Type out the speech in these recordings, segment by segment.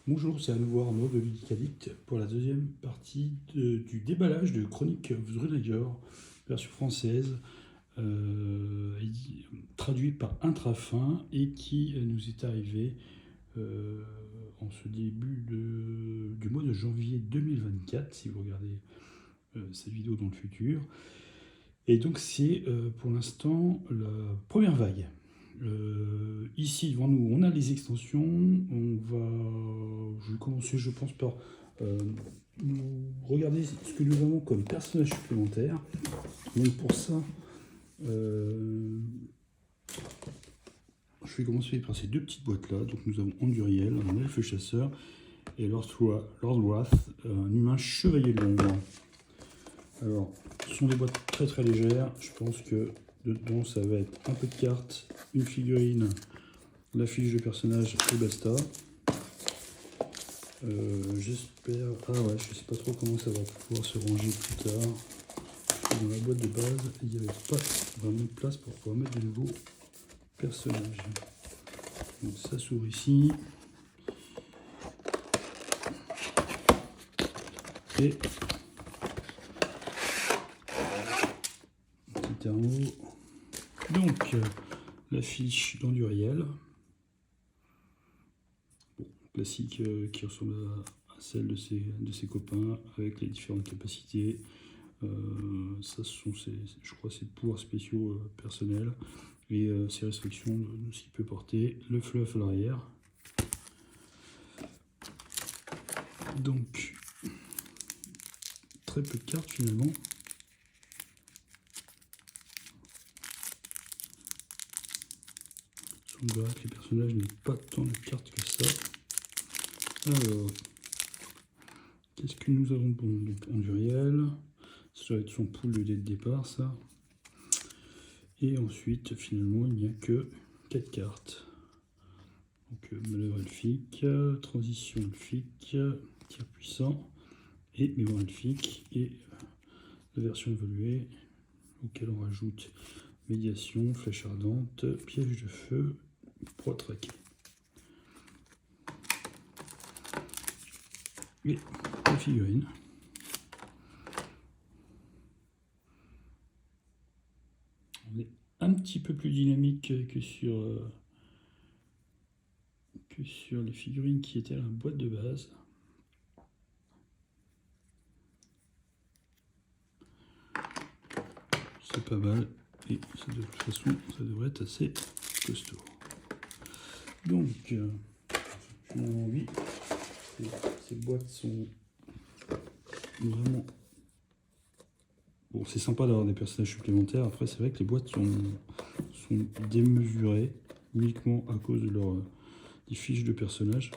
Bonjour, c'est à nouveau Arnaud de Vidicaddict pour la deuxième partie du déballage de Chronique Vrunagor, version française, traduit par Intrafin et qui nous est arrivé en ce début du mois de janvier 2024, si vous regardez cette vidéo dans le futur. Et donc c'est pour l'instant la première vague. Ici devant nous, on a les extensions. Je vais commencer, je pense, par regarder ce que nous avons comme personnages supplémentaires. Donc pour ça, je vais commencer par ces deux petites boîtes là. Donc nous avons Anduriel, un elfe chasseur, et Lord Wrath, un humain chevalier de l'ombre. Alors, ce sont des boîtes très très légères. Je pense que dedans ça va être un peu de cartes, une figurine, la fiche de personnage et basta. J'espère. Ah ouais, je sais pas trop comment ça va pouvoir se ranger plus tard. Dans la boîte de base, il n'y avait pas vraiment de place pour pouvoir mettre de nouveaux personnages. Donc ça s'ouvre ici. Et petit thermo. Donc la fiche d'Anduriel. Classique qui ressemble à celle de ses copains avec les différentes capacités. Ça sont je crois ses pouvoirs spéciaux personnels et ses restrictions de ce qu'il peut porter. Le fluff à l'arrière. Donc très peu de cartes finalement. On verra que les personnages n'ont pas tant de cartes que ça. Alors, qu'est-ce que nous avons bon? Donc Anduriel, ça va être son pool dès le départ, ça. Et ensuite, finalement, il n'y a que 4 cartes. Donc manœuvre elfique, transition elfique, tir puissant et mémoire elfique. Et la version évoluée, auquel on rajoute médiation, flèche ardente, piège de feu, proie traquée. Et la figurine. On est un petit peu plus dynamique que sur les figurines qui étaient à la boîte de base. C'est pas mal et de toute façon ça devrait être assez costaud. Donc finalement oui, ces boîtes sont vraiment bon, c'est sympa d'avoir des personnages supplémentaires. Après c'est vrai que les boîtes sont démesurées uniquement à cause de des fiches de personnages,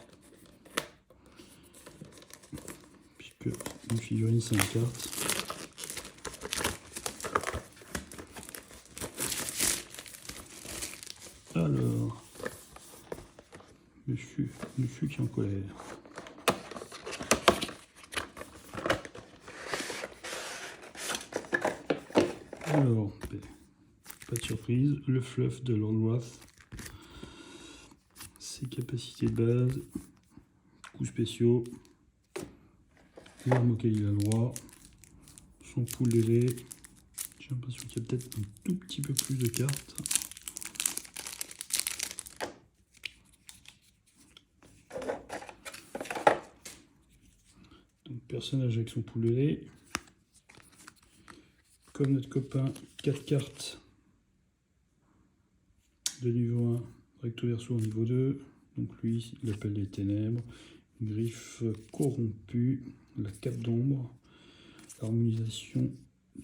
puisque une figurine 5 cartes. Alors, monsieur qui est en colère. Alors, pas de surprise, le fluff de Lord Wrath, ses capacités de base, coups spéciaux, l'arme auquel il a droit, son pool léger. J'ai l'impression qu'il y a peut-être un tout petit peu plus de cartes. Donc personnage avec son pool léger. Comme notre copain, 4 cartes de niveau 1, recto verso au niveau 2. Donc lui, il appelle les ténèbres, griffe corrompue, la cape d'ombre, l'harmonisation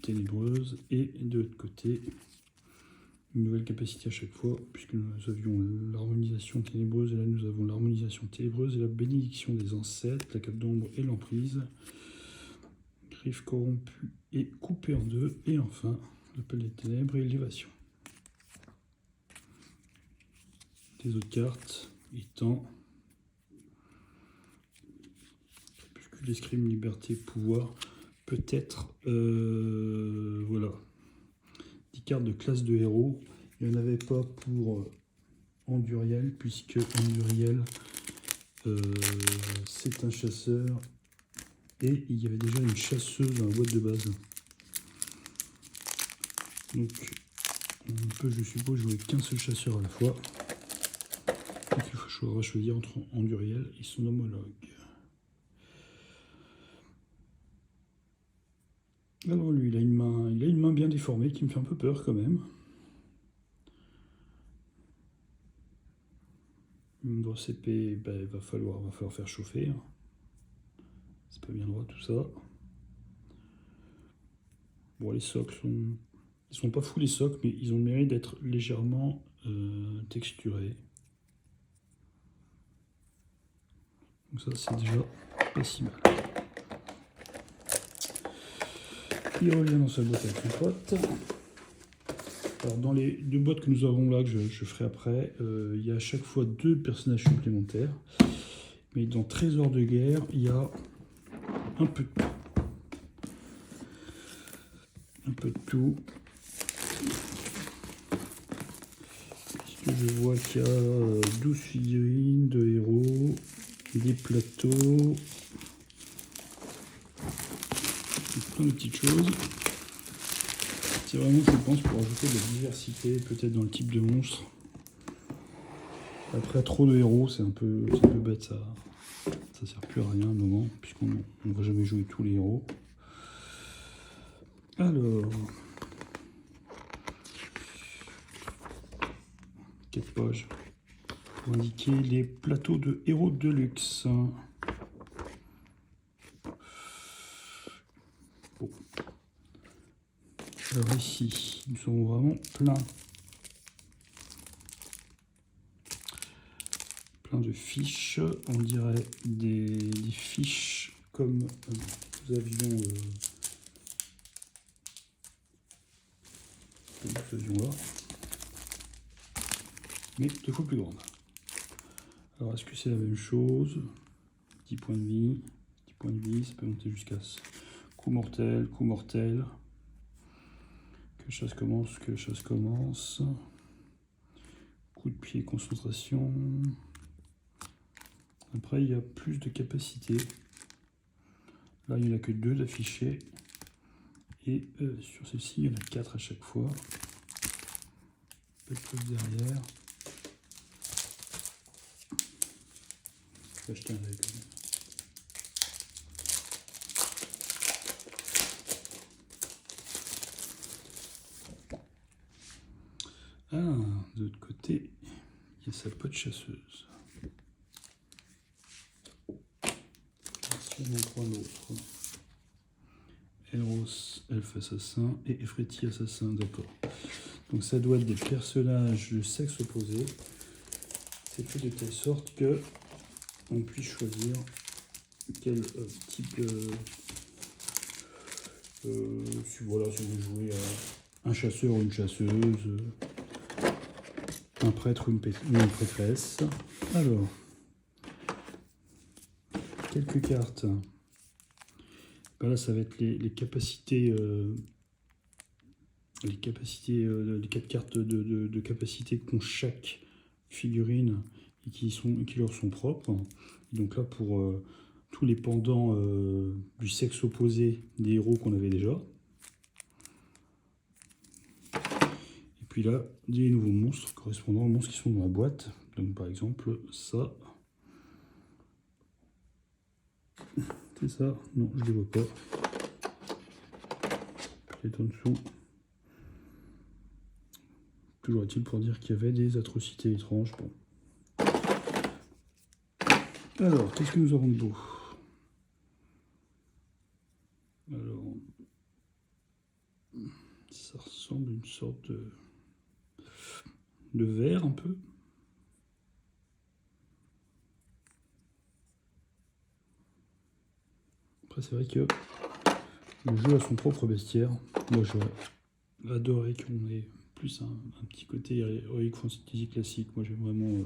ténébreuse, et de l'autre côté, une nouvelle capacité à chaque fois, puisque nous avions l'harmonisation ténébreuse, et là nous avons l'harmonisation ténébreuse et la bénédiction des ancêtres, la cape d'ombre et l'emprise, griffe corrompue et coupée en deux, et enfin, l'appel des ténèbres et l'élévation. Les autres cartes étant crépuscule, escrime, liberté, pouvoir, peut-être voilà, 10 cartes de classe de héros. Il n'y en avait pas pour Anduriel, puisque Anduriel c'est un chasseur. Et il y avait déjà une chasseuse dans la boîte de base. Donc on peut, je suppose, jouer qu'un seul chasseur à la fois. Donc il faudra choisir entre Anduriel et son homologue. Alors lui, il a une main bien déformée qui me fait un peu peur quand même. Une grosse épée, ben, il va falloir faire chauffer. C'est pas bien droit tout ça. Bon, les socles ils sont pas fous les socles, mais ils ont le mérite d'être légèrement texturés. Donc ça, c'est déjà pas si mal. Il revient dans sa boîte avec son pote. Alors dans les 2 boîtes que nous avons là, que je ferai après, il y a à chaque fois 2 personnages supplémentaires. Mais dans Trésor de guerre, il y a un peu de tout. Un peu de tout. Puisque je vois qu'il y a 12 figurines de héros, des plateaux, plein de petites choses. C'est vraiment, je pense, pour ajouter de la diversité, peut-être dans le type de monstre. Après, trop de héros, c'est un peu bête, ça sert plus à rien à un moment, puisqu'on ne va jamais jouer tous les héros. Alors, 4 pages pour indiquer les plateaux de héros de luxe. Bon. Alors ici, nous sommes vraiment plein de fiches, on dirait des fiches comme nous avions là, mais 2 fois plus grande. Alors est-ce que c'est la même chose? 10 points de vie, 10 points de vie, ça peut monter jusqu'à coup mortel, coup mortel. Que la chasse commence, que la chasse commence. Coup de pied, concentration. Après, il y a plus de capacité. Là, il n'y en a que 2 d'affichés. Et sur celle-ci, il y en a 4 à chaque fois. Peut-être plus derrière. Je vais acheter un œil quand même. Ah, de l'autre côté, il y a sa pote chasseuse. Si on en prend un autre. Elros, elfe assassin et Efreti assassin, d'accord. Donc ça doit être des personnages de sexe opposé. C'est fait de telle sorte que on puisse choisir quel type de... si on veut jouer un chasseur ou une chasseuse, un prêtre ou une prêtresse. Alors, quelques cartes. Ben là, ça va être les capacités, les 4 cartes de capacité qu'ont chaque figurine et qui leur sont propres. Et donc là, pour tous les pendants du sexe opposé des héros qu'on avait déjà. Et puis là, des nouveaux monstres correspondant aux monstres qui sont dans la boîte. Donc par exemple, ça. C'est ça? Non, je ne les vois pas. Peut-être en dessous. Toujours est-il pour dire qu'il y avait des atrocités étranges. Bon. Alors, qu'est-ce que nous avons de beau? Alors, ça ressemble à une sorte de verre un peu. Après, c'est vrai que le jeu a son propre bestiaire. Moi, j'aurais adoré qu'on ait plus un petit côté Heroic Fantasy classique. Moi, j'aime vraiment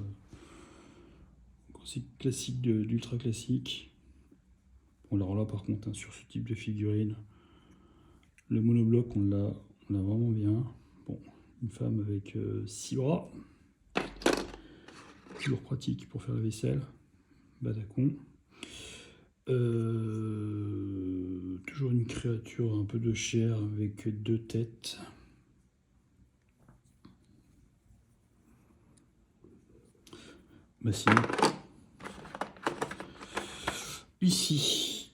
classique d'ultra classique. Bon, alors là, par contre, hein, sur ce type de figurine, le monobloc, on l'a vraiment bien. Bon, une femme avec 6 bras. Toujours pratique pour faire la vaisselle. Badacon. Toujours une créature un peu de chair avec 2 têtes. Bah sinon, ici,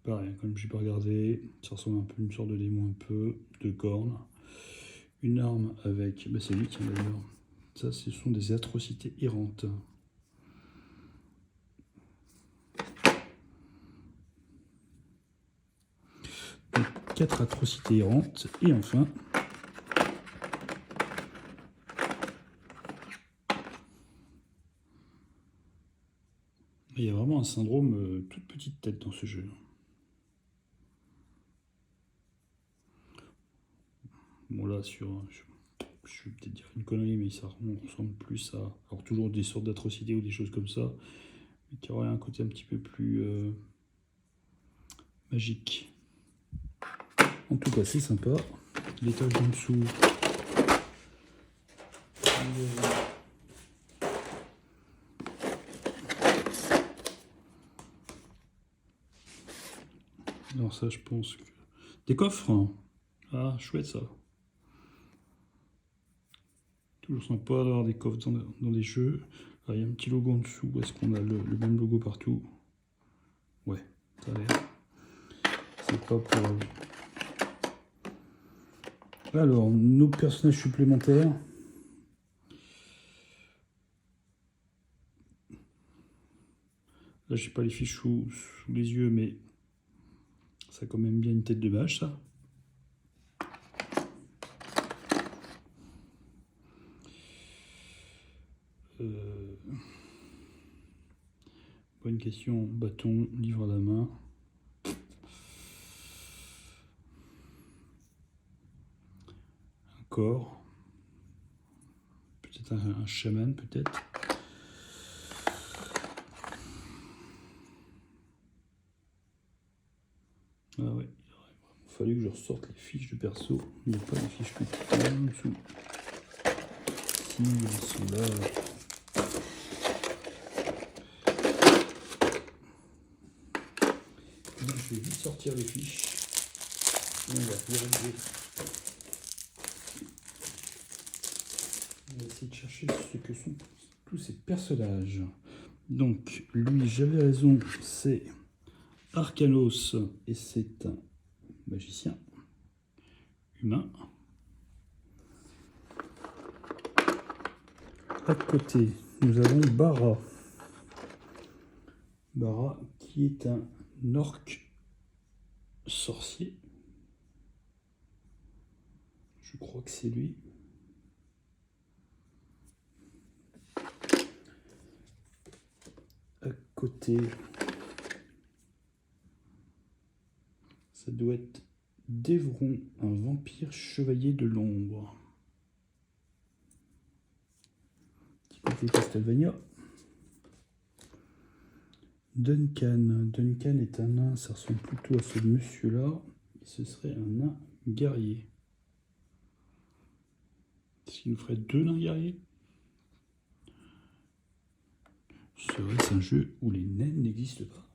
pareil, comme j'ai pas regardé, ça ressemble un peu à une sorte de démon, un peu de cornes. Une arme avec, bah c'est lui qui d'ailleurs. Ça, ce sont des atrocités errantes. Donc, 4 atrocités errantes. Et enfin, il y a vraiment un syndrome toute petite tête dans ce jeu. Bon là, je vais peut-être dire une connerie, mais ça ressemble plus à... Alors toujours des sortes d'atrocités ou des choses comme ça, mais qui aurait un côté un petit peu plus magique. En tout cas, c'est sympa. L'étage en dessous. Alors ça, je pense que... Des coffres, hein. Ah, chouette ça. Toujours sympa d'avoir des coffres dans des jeux. Là, il y a un petit logo en dessous. Est-ce qu'on a le même logo partout? Ouais, ça a l'air. C'est pas pour... Alors, nos personnages supplémentaires. Là, j'ai pas les fiches sous les yeux, mais ça a quand même bien une tête de mage, ça. Bonne question. Bâton, livre à la main. Un corps. Peut-être un chaman, peut-être. Ah ouais, il aurait fallu que je ressorte les fiches de perso. Il n'y a pas les fiches petites en dessous. Si, elles sont là. Donc, je vais vite sortir les fiches. Et on va vérifier. On va essayer de chercher ce que sont tous ces personnages. Donc, lui, j'avais raison, c'est Arcanos et c'est un magicien humain. À côté, nous avons Bara. Bara qui est un orc sorcier. Je crois que c'est lui. À côté, ça doit être Devron, un vampire chevalier de l'ombre. Petit côté Castlevania. Duncan. Duncan est un nain, ça ressemble plutôt à ce monsieur-là. Ce serait un nain guerrier. Est-ce qu'il nous ferait 2 nains guerriers? Serait-ce un jeu où les naines n'existent pas?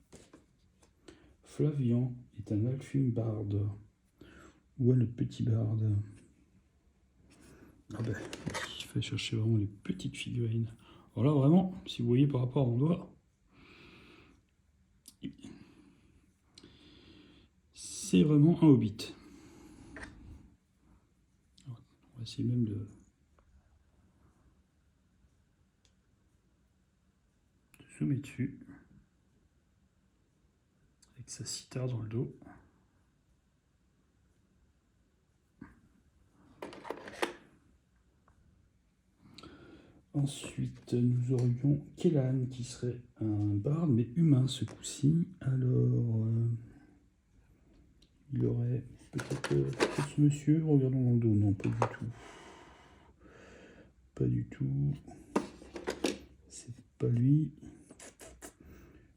Flavian est un alphine barde. Où est notre petit barde? Ah ben, il faut chercher vraiment les petites figurines. Alors là, vraiment, si vous voyez par rapport à mon doigt, c'est vraiment un hobbit. Alors, on va essayer même de zoomer dessus. Avec sa cithare dans le dos. Ensuite, nous aurions Kellan qui serait un barde, mais humain ce coup-ci. Alors, il aurait peut-être ce monsieur. Regardons dans le dos. Non, pas du tout. Pas du tout. C'est pas lui.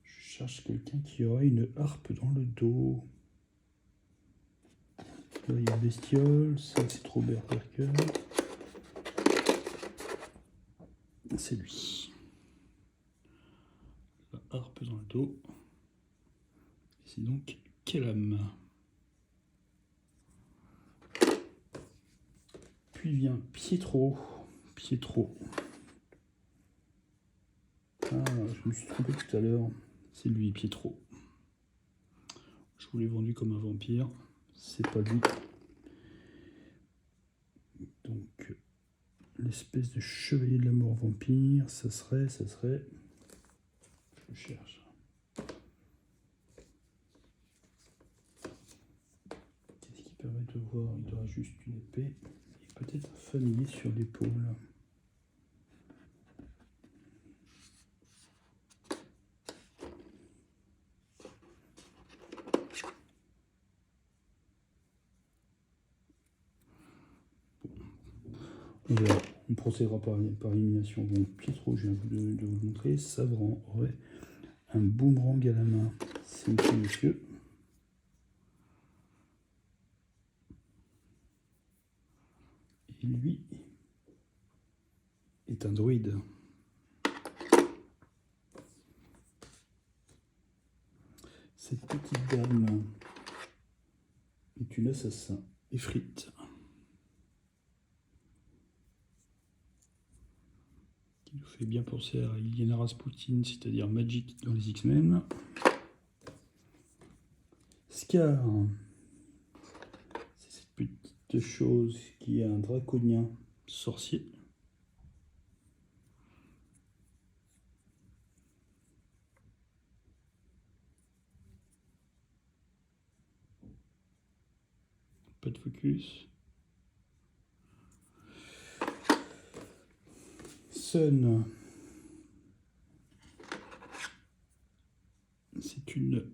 Je cherche quelqu'un qui aurait une harpe dans le dos. Là, il y a Bestiole. Ça, c'est Robert Parker. C'est lui. harpe dans le dos. C'est donc Kelam. Puis vient Pietro. Ah, je me suis trompé tout à l'heure. C'est lui, Pietro. Je vous l'ai vendu comme un vampire. C'est pas lui. Donc, l'espèce de chevalier de la mort vampire, ça serait... Je cherche. Qu'est-ce qui permet de voir? Il aura juste une épée et peut-être un familier sur l'épaule. On procédera par élimination. Bon, Pietro, je viens de vous le montrer. Savran aurait un boomerang à la main. C'est un monsieur. Et lui est un druide. Cette petite dame est une assassin, Efrit. Qui nous fait bien penser à Illyana Rasputin, c'est-à-dire Magic dans les X-Men. Scar, c'est cette petite chose qui est un draconien sorcier. Pas de focus. Sun, c'est une...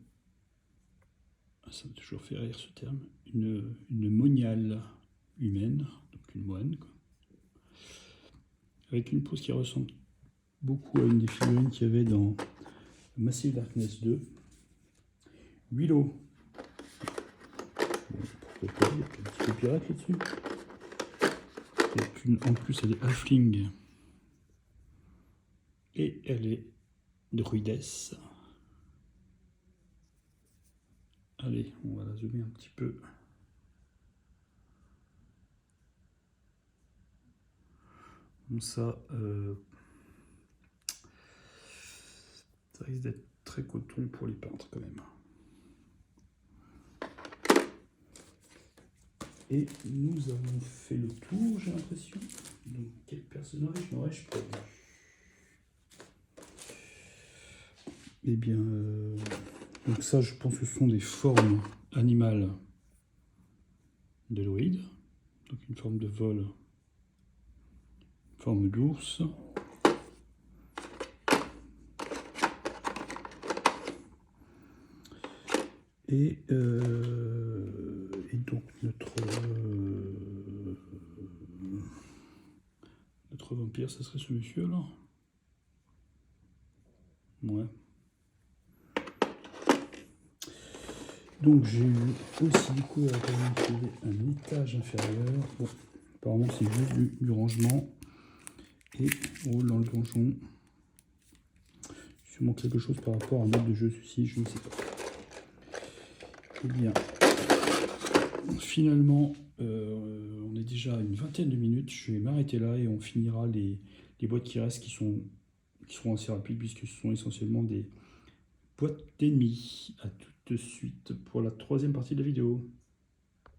Ça m'a toujours fait rire ce terme. Une moniale humaine, donc une moine, quoi. Avec une pose qui ressemble beaucoup à une des figurines qu'il y avait dans Massive Darkness 2. Willow. Bon, pourquoi pas, il y a un petit peu pirate là-dessus. En plus, elle est halfling. Et elle est druidesse. Allez, on va la zoomer un petit peu. Comme ça, ça risque d'être très coton pour les peintres quand même. Et nous avons fait le tour, j'ai l'impression. Donc, quel personnage n'aurais-je pas vu? Eh bien, donc ça, je pense que ce sont des formes animales de druide. Donc une forme de vol, une forme d'ours. Et donc notre vampire, ça serait ce monsieur alors? Ouais. Donc j'ai eu aussi du coup un étage inférieur. Bon, apparemment c'est juste du rangement. Et dans le donjon, sûrement quelque chose par rapport à un mode de jeu, ceci, je ne sais pas. Eh bien, finalement, on est déjà à une vingtaine de minutes. Je vais m'arrêter là et on finira les boîtes qui restent, qui seront assez rapides puisque ce sont essentiellement des boîtes d'ennemis. À tout de suite pour la troisième partie de la vidéo.